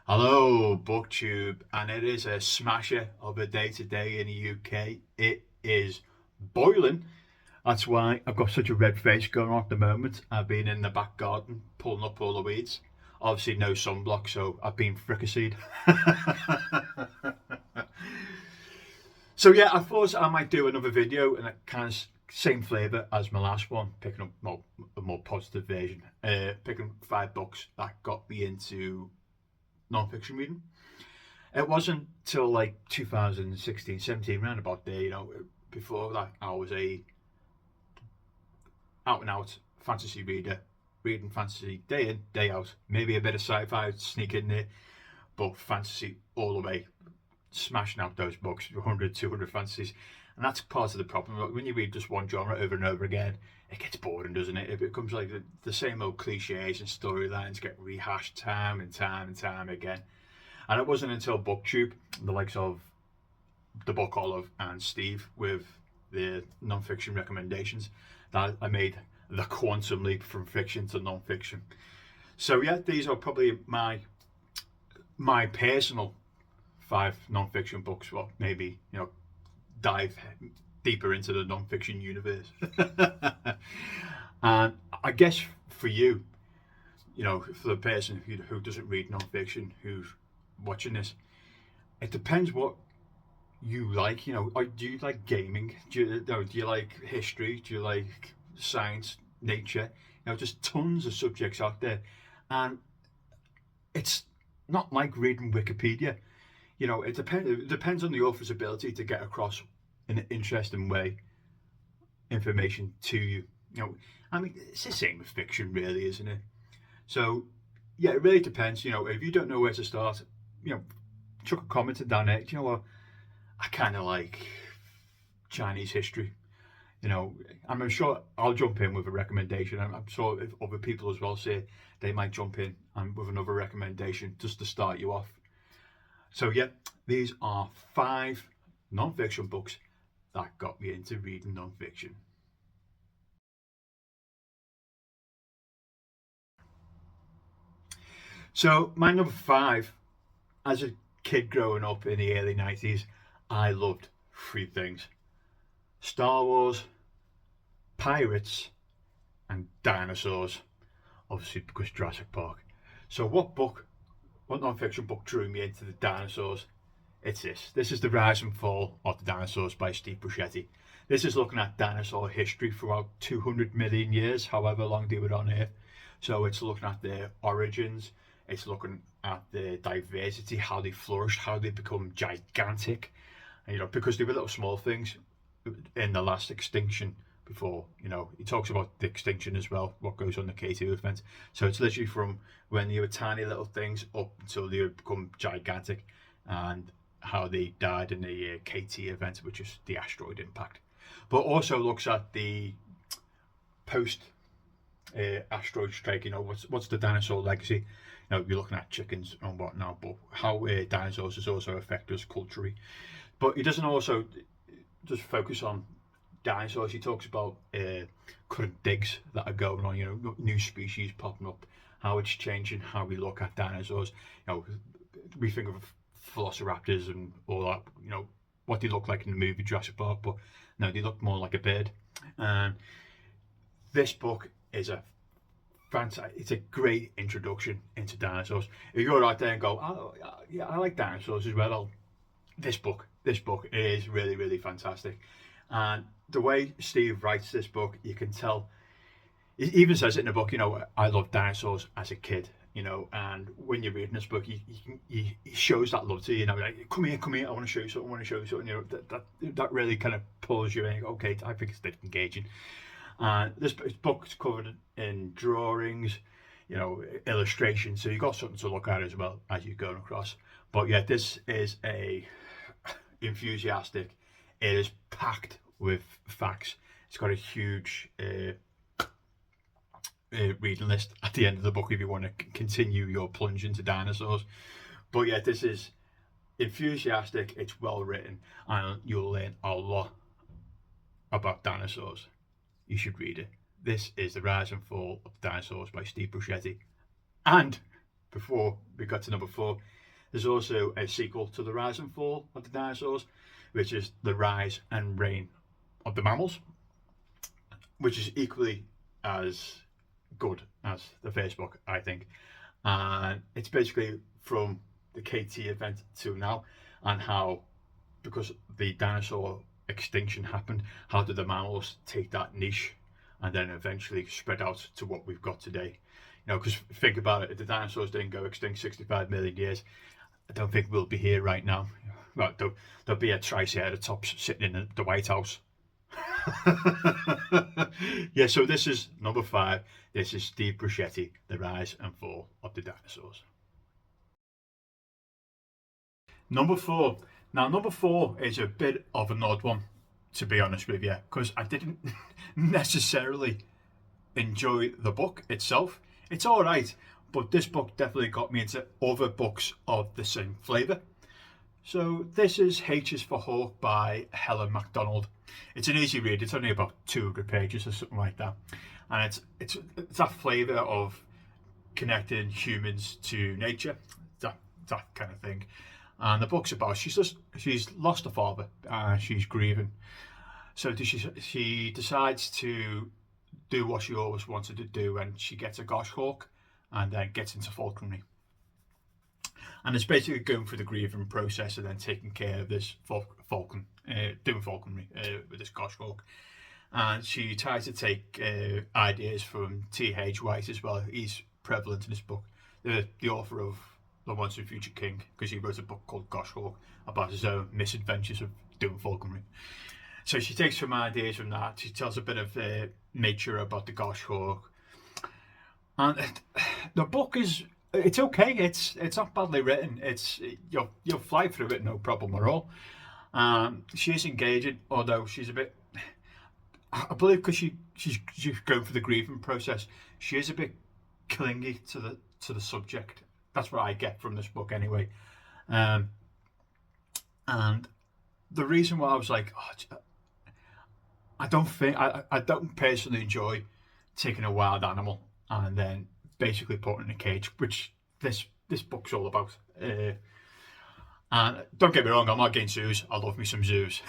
Hello, booktube, and it is a smasher of a day today in the UK. It is boiling. That's why I've got such a red face going on at the moment. I've been in the back garden pulling up all the weeds. Obviously, no sunblock, so I've been fricasseed. So yeah, I thought I might do another video in a kind of same flavour as my last one, picking up a more positive version. Picking 5 books that got me into non-fiction reading. It wasn't till like 2016, 17, around about there, before that I was a out and out fantasy reader, reading fantasy day in, day out. Maybe a bit of sci-fi sneak in there, but fantasy all the way, smashing out those books, 100, 200 fantasies. And that's part of the problem. When you read just one genre over and over again, it gets boring, doesn't it? It becomes like the same old cliches and storylines get rehashed time and time and time again. And it wasn't until booktube, the likes of the Book Olive and Steve with the non-fiction recommendations, that I made the quantum leap from fiction to non-fiction. So yeah, these are probably my personal 5 non-fiction books. Well, maybe dive deeper into the non-fiction universe. And I guess for you, for the person who doesn't read non-fiction, who's watching this, it depends what you like. Do you like gaming? Do you like history? Do you like science, nature? Just tons of subjects out there, and it's not like reading Wikipedia. It depends on the author's ability to get across in an interesting way information to you. I mean, it's the same with fiction, really, isn't it? So, yeah, it really depends. If you don't know where to start, chuck a comment down there. Do you know what? I kind of like Chinese history. I'm sure I'll jump in with a recommendation. I'm sure if other people as well say they might jump in and with another recommendation just to start you off. So yeah, these are 5 non-fiction books that got me into reading non-fiction. So my number 5, as a kid growing up in the early 90s, I loved 3 things: Star Wars, pirates, and dinosaurs. Obviously because Jurassic Park. So what non-fiction book drew me into the dinosaurs? It's this. This is The Rise and Fall of the Dinosaurs by Steve Buscemi. This is looking at dinosaur history throughout 200 million years, however long they were on Earth. So it's looking at their origins, it's looking at their diversity, how they flourished, how they become gigantic, because they were little small things in the last extinction before, he talks about the extinction as well, what goes on the K2 event. So it's literally from when they were tiny little things up until they become gigantic, and how they died in the KT event, which is the asteroid impact. But also looks at the post asteroid strike. What's the dinosaur legacy? You're looking at chickens and whatnot, but how dinosaurs has also affected us culturally. But he doesn't also just focus on dinosaurs. He talks about current digs that are going on, new species popping up, how it's changing how we look at dinosaurs. We think of velociraptors and all that, what they look like in the movie Jurassic Park, but no, they look more like a bird. And this book is it's a great introduction into dinosaurs. If you're out there and go, oh yeah, I like dinosaurs as well, this book is really, really fantastic. And the way Steve writes this book, you can tell. He even says it in the book, I loved dinosaurs as a kid, and when you're reading this book, he shows that love to you, like, come here, I want to show you something, that really kind of pulls you in. Okay, I think it's engaging. And this book's covered in drawings, illustrations, so you got something to look at as well as you're going across. But yeah, this is a enthusiastic. It is packed with facts. It's got a huge reading list at the end of the book if you want to continue your plunge into dinosaurs. But yeah, this is enthusiastic, it's well written, and you'll learn a lot about dinosaurs. You should read it. This is The Rise and Fall of Dinosaurs by Steve Buscemi and before we got to number 4, there's also a sequel to The Rise and Fall of the Dinosaurs, which is The Rise and Reign of the Mammals, which is equally as good as the first book, I think. And it's basically from the KT event to now, and how, because the dinosaur extinction happened, how did the mammals take that niche and then eventually spread out to what we've got today? You know, because think about it, if the dinosaurs didn't go extinct 65 million years, I don't think we'll be here right now. Well, there'll be a triceratops sitting in the White House. Yeah, so this is number 5. This is Steve Bruschetti, The Rise and Fall of the Dinosaurs. Number 4. Now, number 4 is a bit of an odd one, to be honest with you, because I didn't necessarily enjoy the book itself. It's all right, but this book definitely got me into other books of the same flavour. So this is H is for Hawk by Helen MacDonald. It's an easy read. It's only about 200 pages or something like that, and it's that flavour of connecting humans to nature, that kind of thing. And the book's about she's lost a father and she's grieving. So she decides to do what she always wanted to do, and she gets a goshawk and then gets into falconry. And it's basically going through the grieving process and then taking care of this falcon, doing falconry with this goshawk. And she tries to take ideas from T.H. White as well. He's prevalent in this book, the author of The Once and Future King, because he wrote a book called Goshawk about his own misadventures of doing falconry. So she takes some ideas from that. She tells a bit of nature about the goshawk. And the book it's okay. It's not badly written. You'll fly through it, no problem at all. She is engaging, although she's a bit, I believe, because she's going through the grieving process, she is a bit clingy to the subject. That's what I get from this book anyway. And the reason why I was like, I don't personally enjoy taking a wild animal and then basically put it in a cage, which this book's all about. And don't get me wrong, I'm not against zoos. I love me some zoos.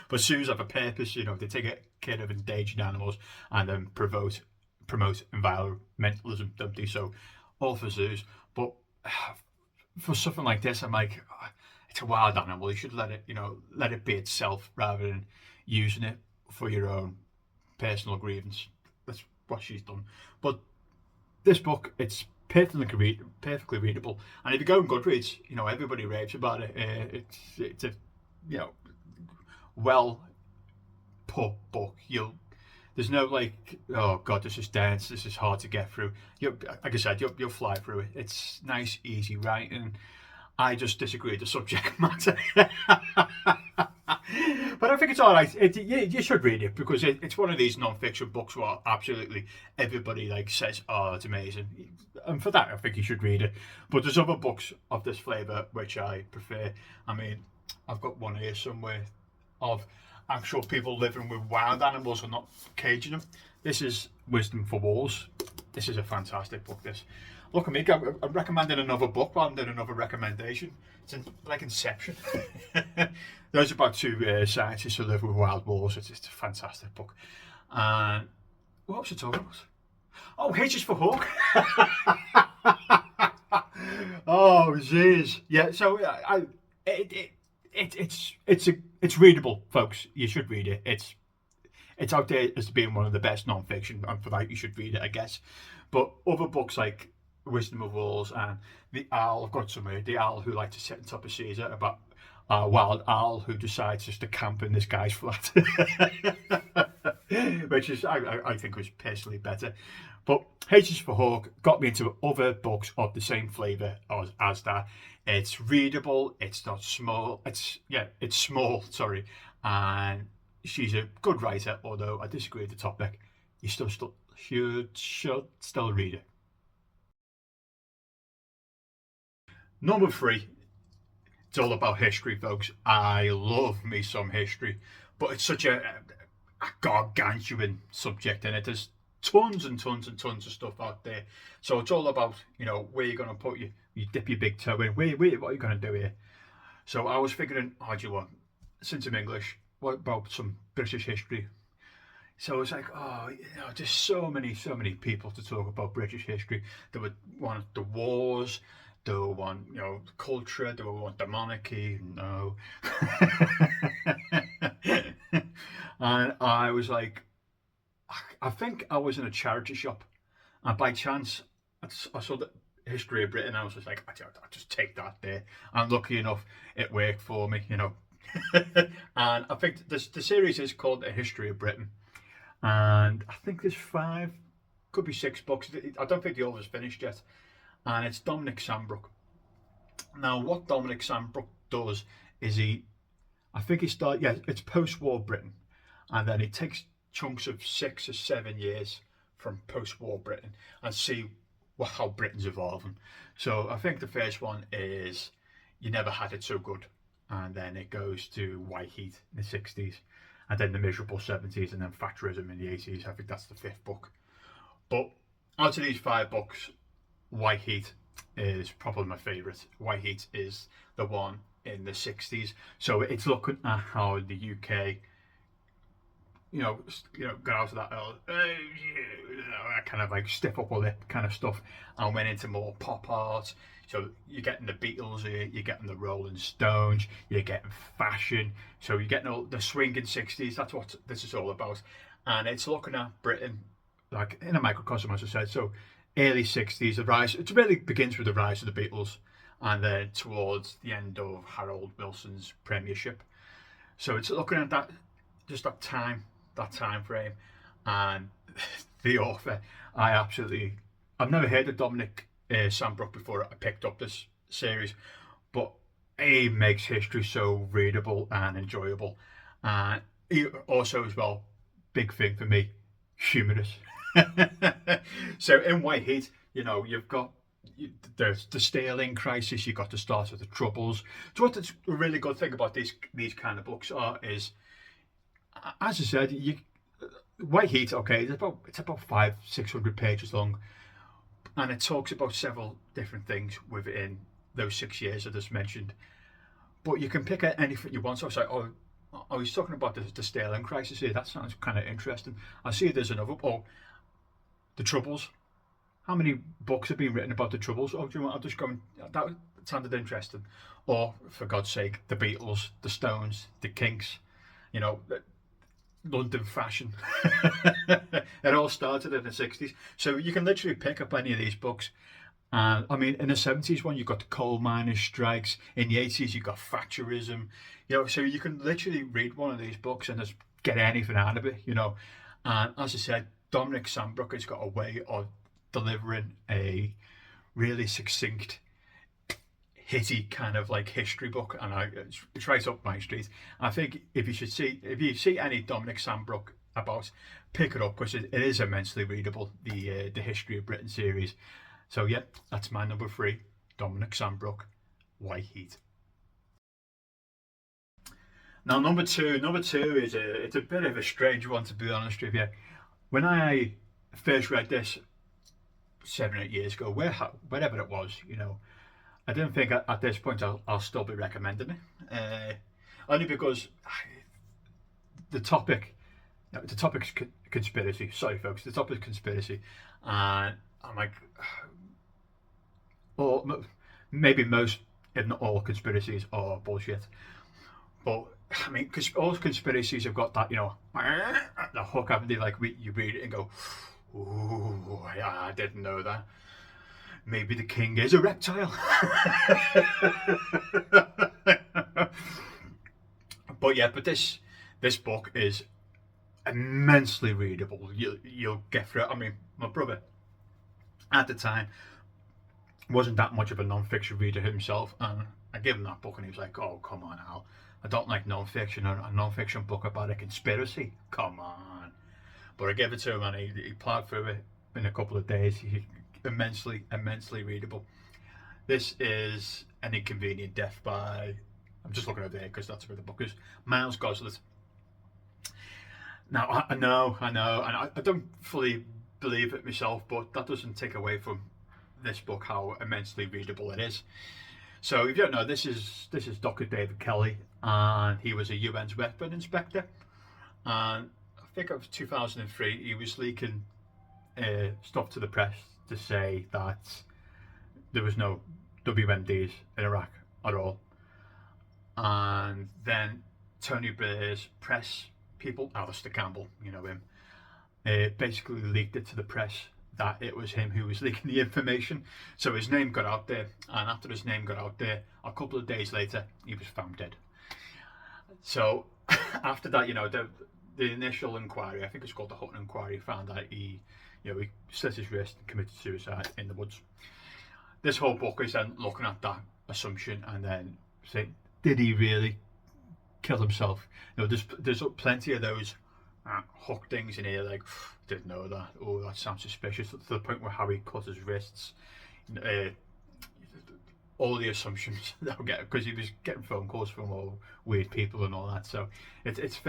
But zoos have a purpose, you know, they take care of endangered animals and then promote environmentalism, don't they? So all for zoos. But for something like this, I'm like, it's a wild animal. You should let it be itself rather than using it for your own personal grievance. That's what she's done. But this book, it's perfectly readable. And if you go on Goodreads, you know, everybody raves about it. It's a, you know, well put book. There's no like, oh god, this is dense, this is hard to get through. Like I said, you'll fly through it. It's nice, easy writing. I just disagree with the subject matter. But I think it's all right. You should read it, because it's one of these non-fiction books where absolutely everybody like says, oh, it's amazing. And for that, I think you should read it. But there's other books of this flavour which I prefer. I mean, I've got one here somewhere of actual people living with wild animals and not caging them. This is Wisdom for Wolves. This is a fantastic book, this. Look at me, I'm recommending another book rather than another recommendation. It's like Inception. There's about 2 scientists who live with wild wolves. It's a fantastic book. And what was I talking about? Oh, H is for Hawk. Oh, jeez. Yeah, so it's readable, folks. You should read it. It's out there as being one of the best non-fiction, and for that you should read it, I guess. But other books like Wisdom of Wolves and The Owl, I've got somewhere, The Owl Who Liked to Sit on Top of Caesar, about a wild owl who decides just to camp in this guy's flat. Which is, I think, was personally better. But H is for Hawk got me into other books of the same flavour as that. It's readable, it's not small, it's small, sorry, and she's a good writer, although I disagree with the topic. You should still read it. Number 3, it's all about history, folks. I love me some history, but it's such a gargantuan subject, and tons and tons and tons of stuff out there. So it's all about, where you're going to put you dip your big toe in. What are you going to do here? So I was figuring, do you want, since I'm English, what about some British history? So I was like, just so many people to talk about British history. They would want the wars, they would want, culture, they would want the monarchy. No. And I was like, I think I was in a charity shop, and by chance, I saw the history of Britain. I was just like, I'll just take that there. And lucky enough, it worked for me, And I think the series is called A History of Britain. And I think there's 5, could be 6 books. I don't think the author's finished yet. And it's Dominic Sandbrook. Now, what Dominic Sandbrook does is it's post-war Britain. And then he takes chunks of 6 or 7 years from post-war Britain and see how Britain's evolving. So I think the first one is You Never Had It So Good. And then it goes to White Heat in the 60s. And then the miserable 70s, and then Thatcherism in the 80s. I think that's the 5th book. But out of these 5 books, White Heat is probably my favourite. White Heat is the one in the 60s. So it's looking at how the UK, got out of that, that kind of like stiff upper lip kind of stuff, and went into more pop art. So you're getting the Beatles here, you're getting the Rolling Stones, you're getting fashion. So you're getting all the swinging 60s. That's what this is all about. And it's looking at Britain like in a microcosm, as I said. So early 60s, the rise, it really begins with the rise of the Beatles, and then towards the end of Harold Wilson's premiership. So it's looking at that, just that time frame. And the author, I've never heard of Dominic Sandbrook before I picked up this series, but he makes history so readable and enjoyable. And he also, as well, big thing for me, humorous. So in White Heat, you've got there's the Sterling crisis, you've got the start of the Troubles. So what's the really good thing about these kind of books is, as I said, White Heat, okay, it's about 500-600 pages long, and it talks about several different things within those 6 years I just mentioned. But you can pick anything you want. So I was like, he's talking about the Sterling crisis here. That sounds kind of interesting. I see there's another. The Troubles. How many books have been written about the Troubles? Do you want? I'll just go. That sounded interesting. Or for God's sake, the Beatles, the Stones, the Kinks. London fashion. It all started in the 60s. So you can literally pick up any of these books. And I mean, in the 70s one, you've got the coal miners' strikes. In the 80s, you've got Thatcherism. So you can literally read one of these books and just get anything out of it, And as I said, Dominic Sandbrook has got a way of delivering a really succinct, hitty kind of like history book, and it's right up my street. I think if you see any Dominic Sandbrook about, pick it up, because it is immensely readable. The History of Britain series. So yeah, that's my number 3, Dominic Sandbrook, White Heat. Now number two is it's a bit of a strange one, to be honest with you. When I first read this 7-8 years ago, wherever it was, I didn't think at this point I'll still be recommending it, only because the topic's conspiracy. Sorry, folks, the topic's conspiracy, and I'm like, or maybe most, if not all, conspiracies are bullshit. But I mean, because all conspiracies have got that, the hook, haven't they? Like you read it and go, ooh, yeah, I didn't know that. Maybe the king is a reptile. But this book is immensely readable. You'll get through it. I mean, my brother at the time wasn't that much of a non-fiction reader himself, and I gave him that book and he was like, oh, come on, Al, I don't like non-fiction. A non-fiction book about a conspiracy, come on. But I gave it to him and he plowed through it in a couple of days. Immensely readable. This is An Inconvenient Death by, I'm just looking over there because that's where the book is, Miles Goslett. Now I know, and I don't fully believe it myself, but that doesn't take away from this book how immensely readable it is. So if you don't know, this is Dr. David Kelly, and he was a UN's weapon inspector. And I think it was 2003. He was leaking stuff to the press to say that there was no WMDs in Iraq at all. And then Tony Blair's press people, Alistair Campbell, you know him, basically leaked it to the press that it was him who was leaking the information. So his name got out there, and after his name got out there, a couple of days later, he was found dead. So after that, you know, the initial inquiry, I think it's called the Hutton inquiry, found that he slit his wrist and committed suicide in the woods. This whole book is then looking at that assumption and then saying, did he really kill himself? You know, there's plenty of those hook things in here, like, didn't know that, oh, that sounds suspicious, to the point where Harry cut his wrists. All the assumptions that I get, because he was getting phone calls from all weird people and all that. So it's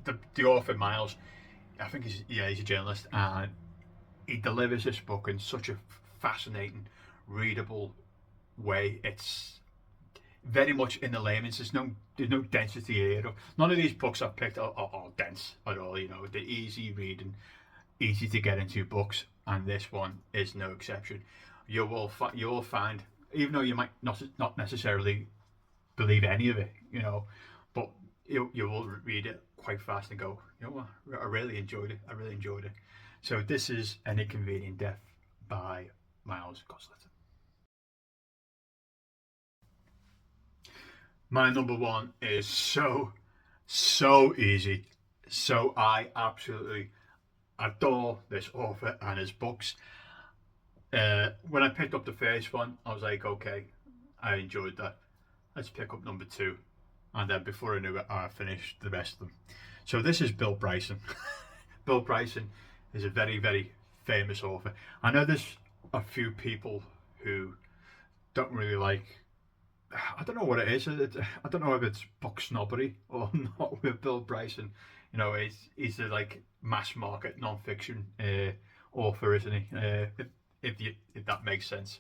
the author Miles, I think he's a journalist, and he delivers this book in such a fascinating, readable way. It's very much in the layman's. There's no density here. None of these books I've picked are dense at all. You know, they're easy reading, easy to get into books, and this one is no exception. You will find, even though you might not necessarily believe any of it, you know, but you will read it quite fast and go, you know what, I really enjoyed it. So this is An Inconvenient Death by Miles Goslet. My number one is so easy. So I absolutely adore this author and his books. When I picked up the first one, I was like, okay, I enjoyed that. Let's pick up number two. And then before I knew it, I finished the rest of them. So this is Bill Bryson. Bill Bryson is a very, very famous author. I know there's a few people who don't really like, I don't know what it is. I don't know if it's book snobbery or not with Bill Bryson. You know, he's a like mass market nonfiction author, isn't he? If that makes sense.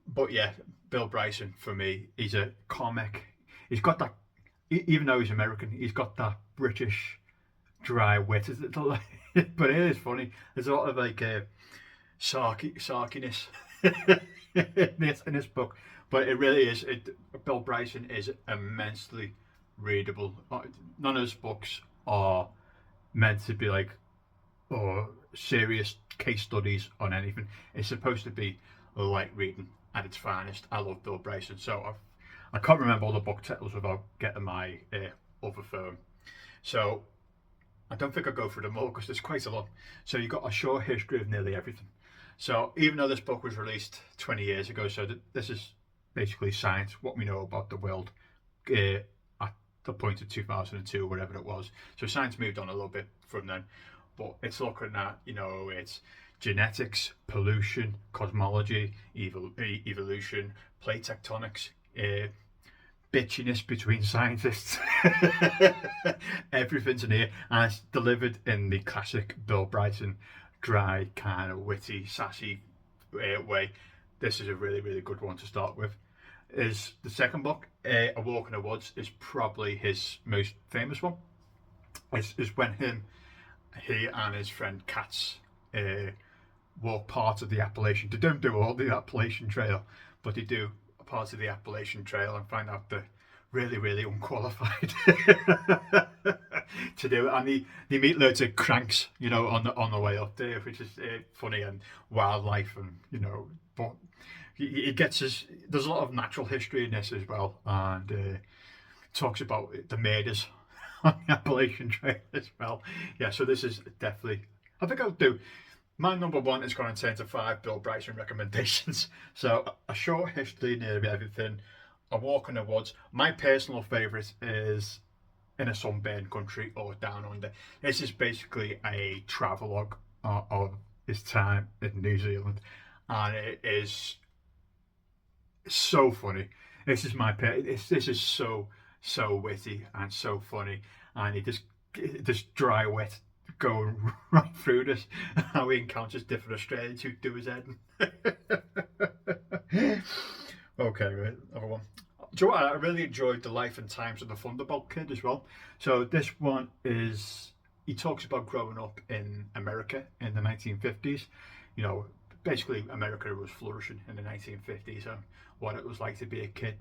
But yeah, Bill Bryson for me, he's a comic. He's got that, even though he's American, he's got that British dry wit. But it is funny. There's a lot of like sarkiness in this book. But it really is. Bill Bryson is immensely readable. None of his books are meant to be like serious case studies on anything. It's supposed to be light reading at its finest. I love Bill Bryson. So I can't remember all the book titles without getting my other phone. So I don't think I'll go through them all because there's quite a lot. So you've got a short history of nearly everything. So even though this book was released 20 years ago, so this is basically science, what we know about the world at the point of 2002, whatever it was. So science moved on a little bit from then, but it's looking at, you know, it's genetics, pollution, cosmology, evolution, plate tectonics, bitchiness between scientists. Everything's in here, and it's delivered in the classic Bill Bryson, dry, kind of witty, sassy way. This is a really, really good one to start with. Is the second book, A Walk in the Woods, is probably his most famous one. It's when he and his friend Katz walk part of the Appalachian. They don't do all the Appalachian Trail, but they do a part of the Appalachian Trail and find out they're really, really unqualified to do it. And they meet loads of cranks, you know, on the way up there, which is funny, and wildlife, and you know, but it gets us. There's a lot of natural history in this as well, and talks about the murders on the Appalachian Trail as well. Yeah, so this is definitely, I think I'll do, my number one is going to turn to 5 Bill Bryson recommendations. So a short history near everything, A Walk in the Woods. My personal favourite is In a Sunburned Country or Down Under. This is basically a travelogue of his time in New Zealand, and it is so funny. This is so witty and so funny, and he just dry wit going right through this, how he encounters different Australians who do his head. Okay, right, another one. Do you know what? I really enjoyed The Life and Times of the Thunderbolt Kid as well. So this one is, he talks about growing up in America in the 1950s. You know, basically America was flourishing in the 1950s and what it was like to be a kid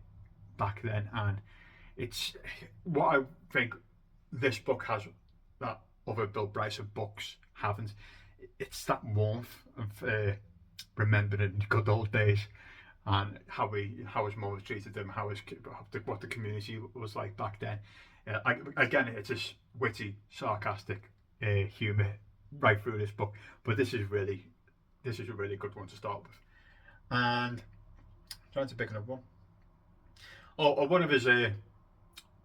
back then. And it's what I think this book has that other Bill Bryson books haven't. It's that warmth of remembering good old days and how his mum was treated him, what the community was like back then. Again, it's just witty, sarcastic humour right through this book. But this is a really good one to start with. And I'm trying to pick another one. One of his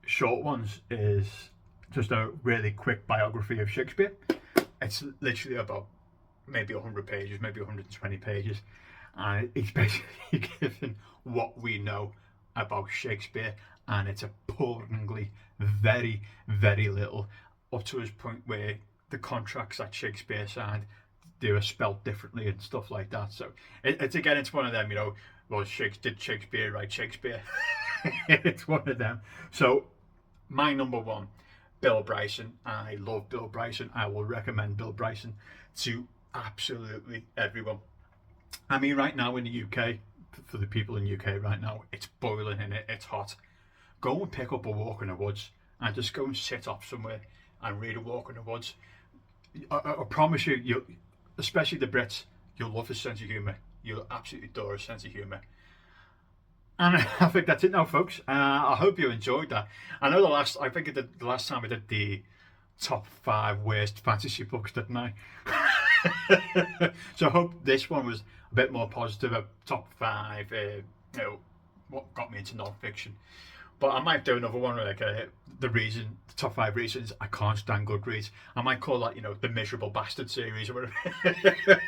short ones is just a really quick biography of Shakespeare. It's literally about maybe 100 pages, maybe 120 pages. And it's basically given what we know about Shakespeare, and it's appallingly very, very little, up to his point where the contracts that Shakespeare signed, they were spelled differently and stuff like that. So it's one of them, you know, well, did Shakespeare write Shakespeare? It's one of them. So my number one, Bill Bryson. I love Bill Bryson. I will recommend Bill Bryson to absolutely everyone. I mean, right now in the UK, for the people in the UK right now, it's boiling in it, it's hot. Go and pick up a walk in the woods and just go and sit off somewhere and read a walk in the woods. I promise you, especially the Brits, you'll love his sense of humour. You'll absolutely adore his sense of humour. And I think that's it now, folks. I hope you enjoyed that. I know the last time I did the top 5 worst fantasy books, didn't I? So I hope this one was a bit more positive, a top 5, you know, what got me into non-fiction. But I might do another one, like the top 5 reasons I can't stand Goodreads. I might call that, you know, the Miserable Bastard series or whatever,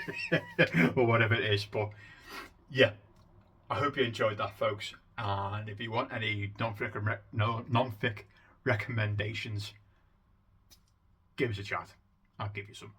or whatever it is. But yeah, I hope you enjoyed that, folks. And if you want any non-fic recommendations, give us a chat. I'll give you some.